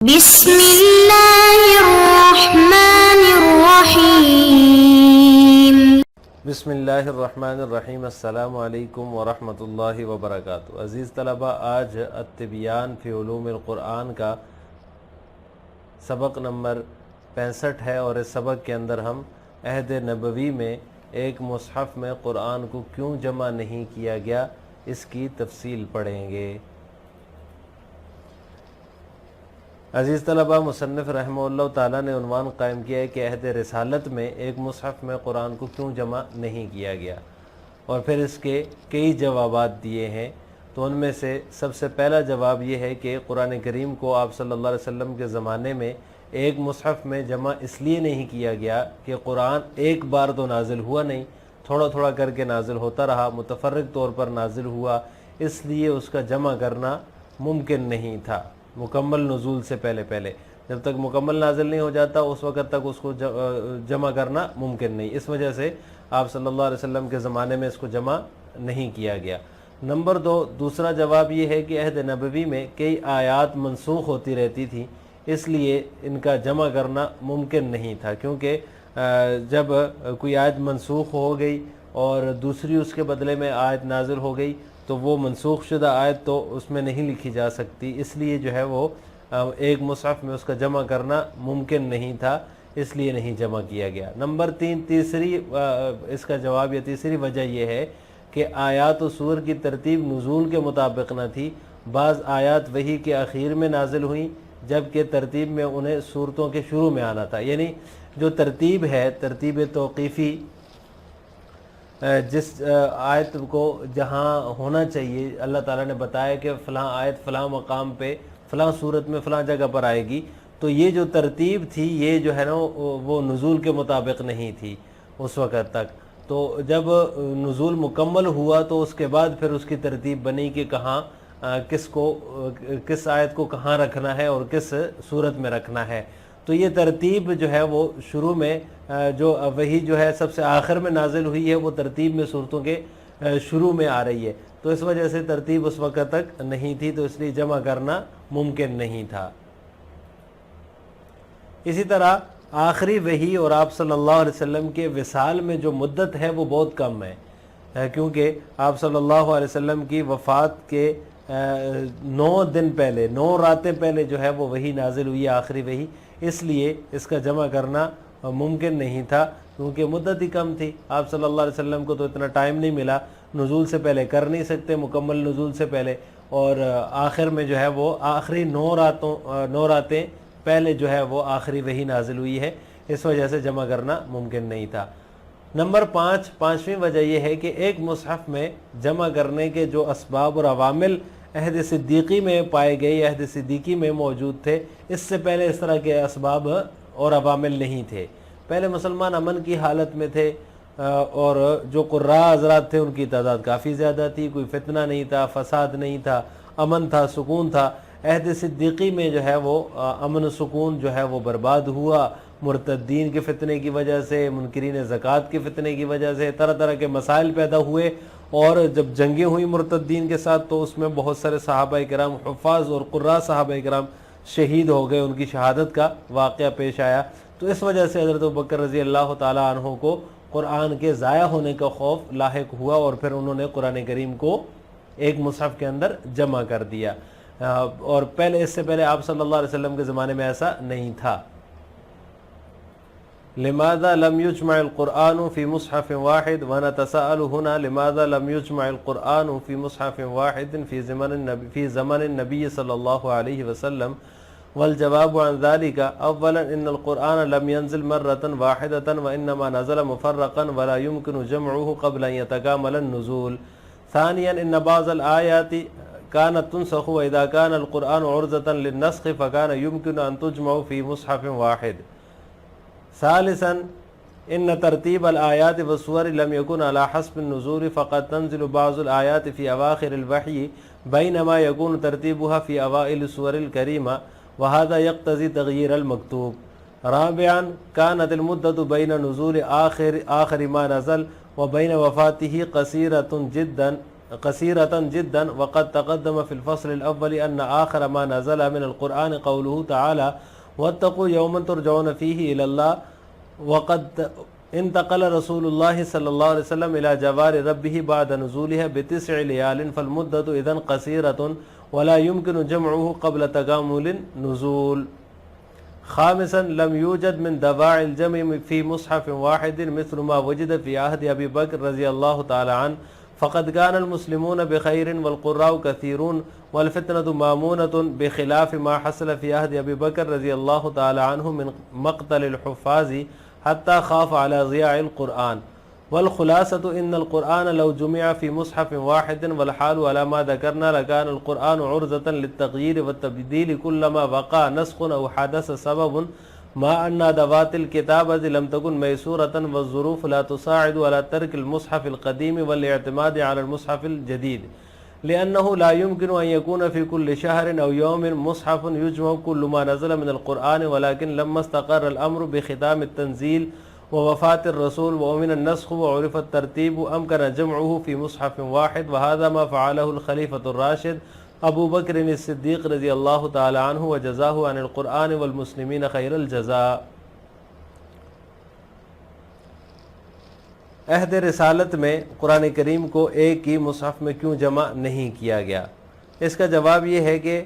بسم اللہ الرحمن الرحیم۔ بسم اللہ الرحمن الرحیم۔ السلام علیکم ورحمۃ اللہ وبرکاتہ۔ عزیز طلبہ، آج التبیان فی علوم القرآن کا سبق نمبر 65 ہے، اور اس سبق کے اندر ہم عہد نبوی میں ایک مصحف میں قرآن کو کیوں جمع نہیں کیا گیا اس کی تفصیل پڑھیں گے۔ عزیز طلبہ، مصنف رحمہ اللہ تعالیٰ نے عنوان قائم کیا ہے کہ عہد رسالت میں ایک مصحف میں قرآن کو کیوں جمع نہیں کیا گیا، اور پھر اس کے کئی جوابات دیے ہیں۔ تو ان میں سے سب سے پہلا جواب یہ ہے کہ قرآن کریم کو آپ صلی اللہ علیہ وسلم کے زمانے میں ایک مصحف میں جمع اس لیے نہیں کیا گیا کہ قرآن ایک بار تو نازل ہوا نہیں، تھوڑا تھوڑا کر کے نازل ہوتا رہا، متفرق طور پر نازل ہوا، اس لیے اس کا جمع کرنا ممکن نہیں تھا مکمل نزول سے پہلے۔ جب تک مکمل نازل نہیں ہو جاتا اس وقت تک اس کو جمع کرنا ممکن نہیں، اس وجہ سے آپ صلی اللہ علیہ وسلم کے زمانے میں اس کو جمع نہیں کیا گیا۔ نمبر 2، دوسرا جواب یہ ہے کہ عہد نبوی میں کئی آیات منسوخ ہوتی رہتی تھیں، اس لیے ان کا جمع کرنا ممکن نہیں تھا، کیونکہ جب کوئی آیت منسوخ ہو گئی اور دوسری اس کے بدلے میں آیت نازل ہو گئی تو وہ منسوخ شدہ آیت تو اس میں نہیں لکھی جا سکتی، اس لیے جو ہے وہ ایک مصحف میں اس کا جمع کرنا ممکن نہیں تھا، اس لیے نہیں جمع کیا گیا۔ نمبر 3، تیسری اس کا جواب یا تیسری وجہ یہ ہے کہ آیات و سور کی ترتیب نزول کے مطابق نہ تھی۔ بعض آیات وحی کے اخیر میں نازل ہوئیں، جبکہ ترتیب میں انہیں سورتوں کے شروع میں آنا تھا۔ یعنی جو ترتیب ہے، ترتیب توقیفی، جس آیت کو جہاں ہونا چاہیے، اللہ تعالیٰ نے بتایا کہ فلاں آیت فلاں مقام پہ فلاں صورت میں فلاں جگہ پر آئے گی، تو یہ جو ترتیب تھی یہ جو ہے نا وہ نزول کے مطابق نہیں تھی اس وقت تک۔ تو جب نزول مکمل ہوا تو اس کے بعد پھر اس کی ترتیب بنی کہ کہاں کس آیت کو کہاں رکھنا ہے اور کس صورت میں رکھنا ہے۔ تو یہ ترتیب جو ہے وہ شروع میں جو وہی جو ہے سب سے آخر میں نازل ہوئی ہے، وہ ترتیب میں صورتوں کے شروع میں آ رہی ہے، تو اس وجہ سے ترتیب اس وقت تک نہیں تھی، تو اس لیے جمع کرنا ممکن نہیں تھا۔ اسی طرح آخری وحی اور آپ صلی اللہ علیہ وسلم کے وصال میں جو مدت ہے وہ بہت کم ہے، کیونکہ آپ صلی اللہ علیہ وسلم کی وفات کے 9 دن پہلے، 9 راتیں پہلے جو ہے وہ وحی نازل ہوئی، آخری وحی، اس لیے اس کا جمع کرنا ممکن نہیں تھا، کیونکہ مدت ہی کم تھی۔ آپ صلی اللہ علیہ وسلم کو تو اتنا ٹائم نہیں ملا، نزول سے پہلے کر نہیں سکتے، مکمل نزول سے پہلے، اور آخر میں جو ہے وہ آخری 9 راتیں پہلے جو ہے وہ آخری وحی نازل ہوئی ہے، اس وجہ سے جمع کرنا ممکن نہیں تھا۔ نمبر 5، پانچویں وجہ یہ ہے کہ ایک مصحف میں جمع کرنے کے جو اسباب اور عوامل عہد صدیقی میں پائے گئے، عہد صدیقی میں موجود تھے، اس سے پہلے اس طرح کے اسباب اور عوامل نہیں تھے۔ پہلے مسلمان امن کی حالت میں تھے، اور جو قراء حضرات تھے ان کی تعداد کافی زیادہ تھی، کوئی فتنہ نہیں تھا، فساد نہیں تھا، امن تھا، سکون تھا۔ عہد صدیقی میں جو ہے وہ امن و سکون جو ہے وہ برباد ہوا، مرتدین کے فتنے کی وجہ سے، منکرین زکوٰۃ کے فتنے کی وجہ سے طرح طرح کے مسائل پیدا ہوئے، اور جب جنگیں ہوئی مرتدین کے ساتھ تو اس میں بہت سارے صحابہ کرام، حفاظ اور قراء صحابہ کرام شہید ہو گئے، ان کی شہادت کا واقعہ پیش آیا۔ تو اس وجہ سے حضرت ابوبکر رضی اللہ تعالیٰ عنہ کو قرآن کے ضائع ہونے کا خوف لاحق ہوا، اور پھر انہوں نے قرآن کریم کو ایک مصحف کے اندر جمع کر دیا، اور اس سے پہلے آپ صلی اللہ علیہ وسلم کے زمانے میں ایسا نہیں تھا۔ لماذا لم يجمع القرآن في مصحف واحد؟ ونتساءل هنا لماذا لم يجمع القرآن في مصحف واحد في زمن النبي صلى الله عليه وسلم؟ والجواب عن ذلك: اولا ان القرآن لم ينزل مرة واحدة، وانما نزل مفرقا ولا يمكن جمعه قبل ان يتكامل النزول. ثانيا ان بعض الآيات كانت تنسخ، واذا كان القرآن عرضة للنسخ فكان يمكن ان تجمع في مصحف واحد. ثالثا ان ترتیب الآیات والسور لم يكن على حسب النزول، فقد تنزل بعض الآیات في اواخر الوحي بينما يكون ترتیبها في اوائل السور الكريمة، وهذا يقتضي تغيير المكتوب. رابعا كانت المدة بين نزول آخر ما نزل وبين وفاته قصيرة جدا، قصيرة جدا. وقد تقدم في الفصل الأول أن آخر ما نزل من القرآن قوله تعالى واتقوا يوما ترجعون فيه إلى الله. وقد انتقل رسول الله صلى الله عليه وسلم إلى جوار ربه بعد نزولها ب9 ليال، فالمدة إذن قصيرة ولا يمكن جمعه قبل تكامل النزول. خامسا لم يوجد من دواعي الجمع في مصحف واحد مثل ما وجد في عهد أبي بكر رضي الله تعالى عنه، فقد كان المسلمون بخير والقراء كثيرون والفتنة مامونة، بخلاف ما حصل في عهد أبي بكر رضي الله تعالى عنه من مقتل الحفاظ حتى خاف على ضياع القرآن. والخلاصة إن القرآن لو جمع في مصحف واحد والحال على ما ذكرنا لكان القرآن عرضة للتغيير والتبديل كلما وقع نسخ أو حدث سبب، ما أن أدوات الكتابة لم تكن ميسورة والظروف لا تساعد على ترك المصحف القديم والاعتماد على المصحف الجديد، لأنه لا يمكن أن يكون في كل شهر أو يوم مصحف يجمع كل ما نزل من القرآن. ولكن لما استقر الأمر بختام التنزيل ووفاة الرسول ومن النسخ وعرف الترتيب أمكن جمعه في مصحف واحد، وهذا ما فعله الخليفة الراشد أبو بكر الصدیق رضی اللہ تعالی عنہ وجزاہ عن القرآن والمسلمین خیر الجزاء۔ عہد رسالت میں قرآن کریم کو ایک ہی مصحف میں کیوں جمع نہیں کیا گیا؟ اس کا جواب یہ ہے کہ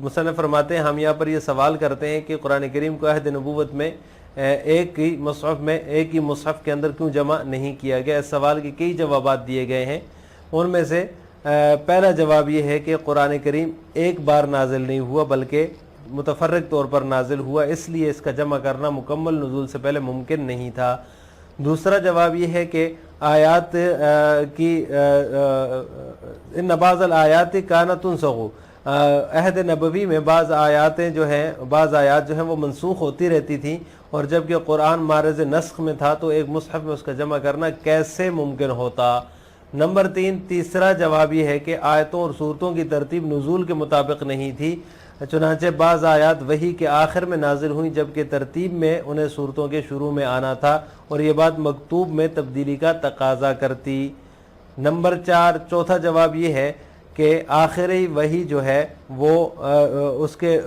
مصنف فرماتے ہیں ہم یہاں پر یہ سوال کرتے ہیں کہ قرآن کریم کو عہد نبوت میں ایک ہی مصحف کے اندر کیوں جمع نہیں کیا گیا۔ اس سوال کے کئی جوابات دیے گئے ہیں، ان میں سے پہلا جواب یہ ہے کہ قرآن کریم ایک بار نازل نہیں ہوا بلکہ متفرق طور پر نازل ہوا، اس لیے اس کا جمع کرنا مکمل نزول سے پہلے ممکن نہیں تھا۔ دوسرا جواب یہ ہے کہ آیات کی ان بعض الآیات کانت تنسخ، عہد نبوی میں بعض آیات جو ہیں وہ منسوخ ہوتی رہتی تھیں، اور جبکہ قرآن معرض نسخ میں تھا تو ایک مصحف میں اس کا جمع کرنا کیسے ممکن ہوتا؟ نمبر 3 تیسرا جواب یہ ہے کہ آیتوں اور صورتوں کی ترتیب نزول کے مطابق نہیں تھی، چنانچہ بعض آیات وحی کے آخر میں نازل ہوئیں جبکہ ترتیب میں انہیں صورتوں کے شروع میں آنا تھا، اور یہ بات مکتوب میں تبدیلی کا تقاضا کرتی۔ نمبر 4 چوتھا جواب یہ ہے کہ آخری وحی جو ہے وہ اس کے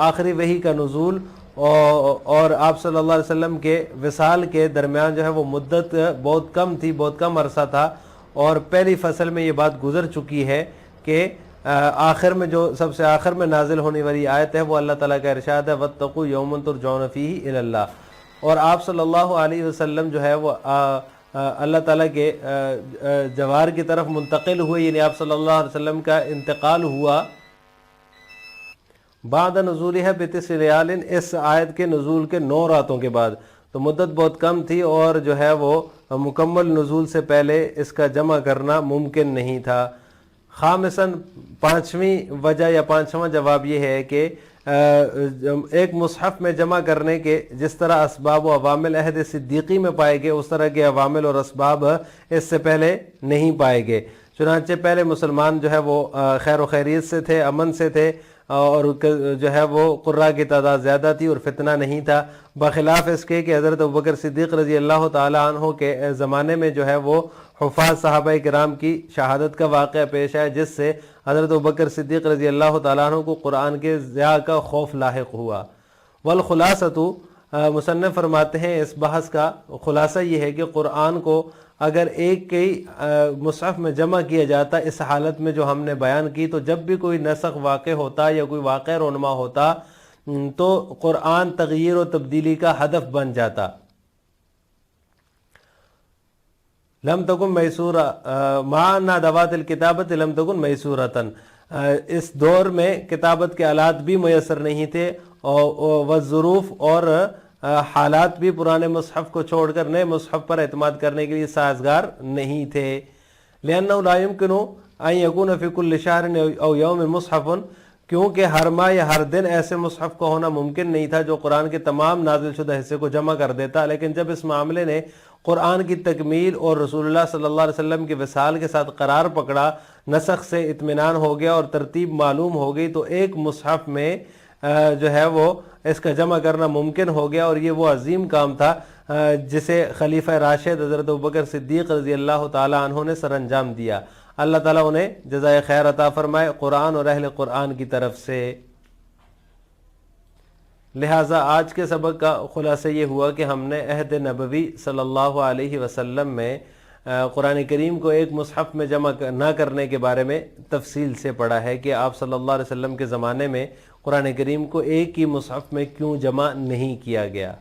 آخری وحی کا نزول اور آپ صلی اللہ علیہ وسلم کے وصال کے درمیان جو ہے وہ مدت بہت کم تھی، بہت کم عرصہ تھا، اور پہلی فصل میں یہ بات گزر چکی ہے کہ آخر میں جو سب سے آخر میں نازل ہونے والی آیت ہے وہ اللہ تعالیٰ کا ارشاد ہے وَاتَّقُوا يَوْمًا تُرْجَعُونَ فِيهِ إِلَى اللَّهِ، اور آپ صلی اللہ علیہ وسلم جو ہے وہ اللہ تعالیٰ کے جوار کی طرف منتقل ہوئے، یعنی آپ صلی اللہ علیہ وسلم کا انتقال ہوا بعد نزولها ب9 لیال، اس آیت کے نزول کے 9 راتوں کے بعد، تو مدت بہت کم تھی اور جو ہے وہ مکمل نزول سے پہلے اس کا جمع کرنا ممکن نہیں تھا۔ خامساً پانچویں وجہ یا پانچواں جواب یہ ہے کہ ایک مصحف میں جمع کرنے کے جس طرح اسباب و عوامل عہد صدیقی میں پائے گئے اس طرح کے عوامل اور اسباب اس سے پہلے نہیں پائے گئے، چنانچہ پہلے مسلمان جو ہے وہ خیر و خیریت سے تھے، امن سے تھے، اور جو ہے وہ قراء کی تعداد زیادہ تھی اور فتنہ نہیں تھا، بخلاف اس کے کہ حضرت ابوبکر صدیق رضی اللہ تعالی عنہ کے زمانے میں جو ہے وہ حفاظ صحابہ کرام کی شہادت کا واقعہ پیش آیا جس سے حضرت ابوبکر صدیق رضی اللہ تعالی عنہ کو قرآن کے ضیاع کا خوف لاحق ہوا۔ والخلاصۃ، مصنف فرماتے ہیں اس بحث کا خلاصہ یہ ہے کہ قرآن کو اگر ایک ہی مصحف میں جمع کیا جاتا اس حالت میں جو ہم نے بیان کی، تو جب بھی کوئی نسخ واقع ہوتا یا کوئی واقع رونما ہوتا تو قرآن تغییر و تبدیلی کا ہدف بن جاتا۔ لم تکن میسورہ مع ان ادوات الکتابت لم تکن میسورتن، اس دور میں کتابت کے آلات بھی میسر نہیں تھے، والظروف اور حالات بھی پرانے مصحف کو چھوڑ کر نئے مصحف پر اعتماد کرنے کے لیے سازگار نہیں تھے۔ لأنه لا يمكن ان يكون في كل شهر او يوم مصحف، کیونکہ ہر ماہ یا ہر دن ایسے مصحف کو ہونا ممکن نہیں تھا جو قرآن کے تمام نازل شدہ حصے کو جمع کر دیتا، لیکن جب اس معاملے نے قرآن کی تکمیل اور رسول اللہ صلی اللہ علیہ وسلم کے وصال کے ساتھ قرار پکڑا، نسخ سے اطمینان ہو گیا اور ترتیب معلوم ہو گئی، تو ایک مصحف میں جو ہے وہ اس کا جمع کرنا ممکن ہو گیا، اور یہ وہ عظیم کام تھا جسے خلیفہ راشد حضرت ابوبکر صدیق رضی اللہ تعالی عنہ نے سر انجام دیا۔ اللہ تعالیٰ انہیں جزائے خیر عطا فرمائے قرآن اور اہل قرآن کی طرف سے۔ لہٰذا آج کے سبق کا خلاصہ یہ ہوا کہ ہم نے عہد نبوی صلی اللہ علیہ وسلم میں قرآن کریم کو ایک مصحف میں جمع نہ کرنے کے بارے میں تفصیل سے پڑھا ہے کہ آپ صلی اللہ علیہ وسلم کے زمانے میں قرآن کریم کو ایک ہی مصحف میں کیوں جمع نہیں کیا گیا۔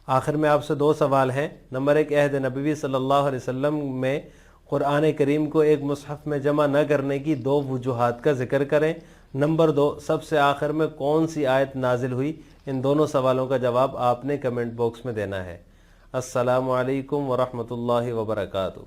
آخر میں آپ سے 2 سوال ہیں۔ نمبر 1، عہد نبوی صلی اللہ علیہ وسلم میں قرآن کریم کو ایک مصحف میں جمع نہ کرنے کی 2 وجوہات کا ذکر کریں۔ نمبر 2، سب سے آخر میں کون سی آیت نازل ہوئی؟ ان دونوں سوالوں کا جواب آپ نے کمنٹ باکس میں دینا ہے۔ السلام علیکم ورحمۃ اللہ وبرکاتہ۔